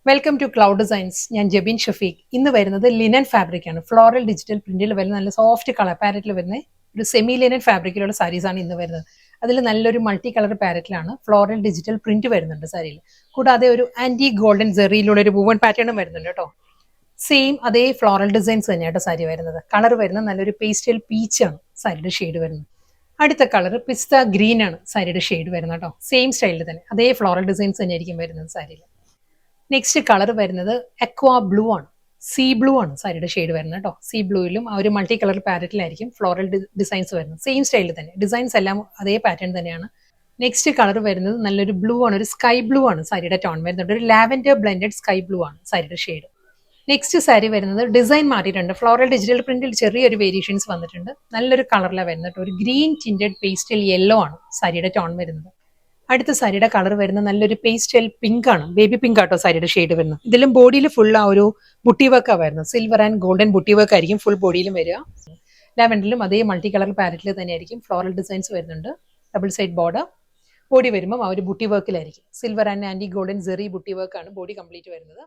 Welcome to cloud designs. ഞാൻ ജബീൻ ഷഫീഖ്. ഇന്ന് വരുന്നത് ലിനൻ ഫാബ്രിക് ആണ്. ഫ്ലോറൽ ഡിജിറ്റൽ പ്രിന്റിൽ വരുന്ന നല്ല സോഫ്റ്റ് കളർ പാരറ്റിൽ വരുന്ന ഒരു സെമി ലിനൻ ഫാബ്രിക്കിലുള്ള സാരീസ് ആണ് ഇന്ന് വരുന്നത്. അതിൽ നല്ലൊരു മൾട്ടി കളർ പാരറ്റിലാണ് ഫ്ലോറൽ ഡിജിറ്റൽ പ്രിന്റ് വരുന്നുണ്ട് സാരിയിൽ. കൂടാതെ ഒരു ആന്റി ഗോൾഡൻ ജെറിയിലുള്ള ഒരു വുവൺ പാറ്റേണും വരുന്നുണ്ട് കേട്ടോ. സെയിം അതേ ഫ്ലോറൽ ഡിസൈൻസ് തന്നെയാട്ടോ സാരി വരുന്നത്. കളർ വരുന്നത് നല്ലൊരു പേസ്റ്റൽ പീച്ച് ആണ് സാരിയുടെ ഷെയ്ഡ് വരുന്നത്. അടുത്ത കളർ പിസ്ത ഗ്രീൻ ആണ് സാരിയുടെ ഷെയ്ഡ് വരുന്നത് കേട്ടോ. സെയിം സ്റ്റൈലിൽ തന്നെ അതേ ഫ്ലോറൽ ഡിസൈൻസ് തന്നെയായിരിക്കും വരുന്നത് സാരിയിൽ. നെക്സ്റ്റ് കളർ വരുന്നത് അക്വാ ബ്ലൂ ആണ്. സീ ബ്ലൂ ആണ് സാരിയുടെ ഷെയ്ഡ് വരുന്നത് കേട്ടോ. സീ ബ്ലൂയിലും ആ ഒരു മൾട്ടി കളർ പാരറ്റിലായിരിക്കും ഫ്ലോറൽ ഡിസൈൻസ് വരുന്നത്. സെയിം സ്റ്റൈലിൽ തന്നെ ഡിസൈൻസ് എല്ലാം അതേ പാറ്റേൺ തന്നെയാണ്. നെക്സ്റ്റ് കളർ വരുന്നത് നല്ലൊരു ബ്ലൂ ആണ്, ഒരു സ്കൈ ബ്ലൂ ആണ് സാരിയുടെ ടോൺ വരുന്നുണ്ട്. ഒരു ലാവൻഡർ ബ്ലെൻഡഡ് സ്കൈ ബ്ലൂ ആണ് സാരിയുടെ ഷെയ്ഡ്. നെക്സ്റ്റ് സാരി വരുന്നത് ഡിസൈൻ മാറിയിട്ടുണ്ട്. ഫ്ലോറൽ ഡിജിറ്റൽ പ്രിന്റിൽ ചെറിയൊരു വേരിയേഷൻസ് വന്നിട്ടുണ്ട്. നല്ലൊരു കളറിലാണ് വരുന്നത്. ഒരു ഗ്രീൻ ടിൻറ്റഡ് പേസ്റ്റൽ യെല്ലോ ആണ് സാരിയുടെ ടോൺ വരുന്നത്. അടുത്ത സാരിയുടെ കളർ വരുന്നത് നല്ലൊരു പേസ്റ്റൽ പിങ്ക് ആണ്. ബേബി പിങ്ക് ആട്ടോ സാരിയുടെ ഷെയ്ഡ് വരുന്നത്. ഇതിലും ബോഡിയിൽ ഫുൾ ആ ഒരു ബുട്ടി വർക്കാണ് വരുന്നത്. സിൽവർ ആൻഡ് ഗോൾഡൻ ബുട്ടി വർക്ക് ആയിരിക്കും ഫുൾ ബോഡിയിലും വരിക. ലാവൻഡറിലും അതേ മൾട്ടി കളർ പാരറ്റിൽ തന്നെയായിരിക്കും ഫ്ലോറൽ ഡിസൈൻസ് വരുന്നുണ്ട്. Double side border. ബോഡി വരുമ്പോൾ ആ ഒരു ബുട്ടി വർക്കിലായിരിക്കും. സിൽവർ ആൻഡ് ആന്റി ഗോൾഡൻ ജെറി ബുട്ടി വർക്കാണ് ബോഡി കംപ്ലീറ്റ് വരുന്നത്.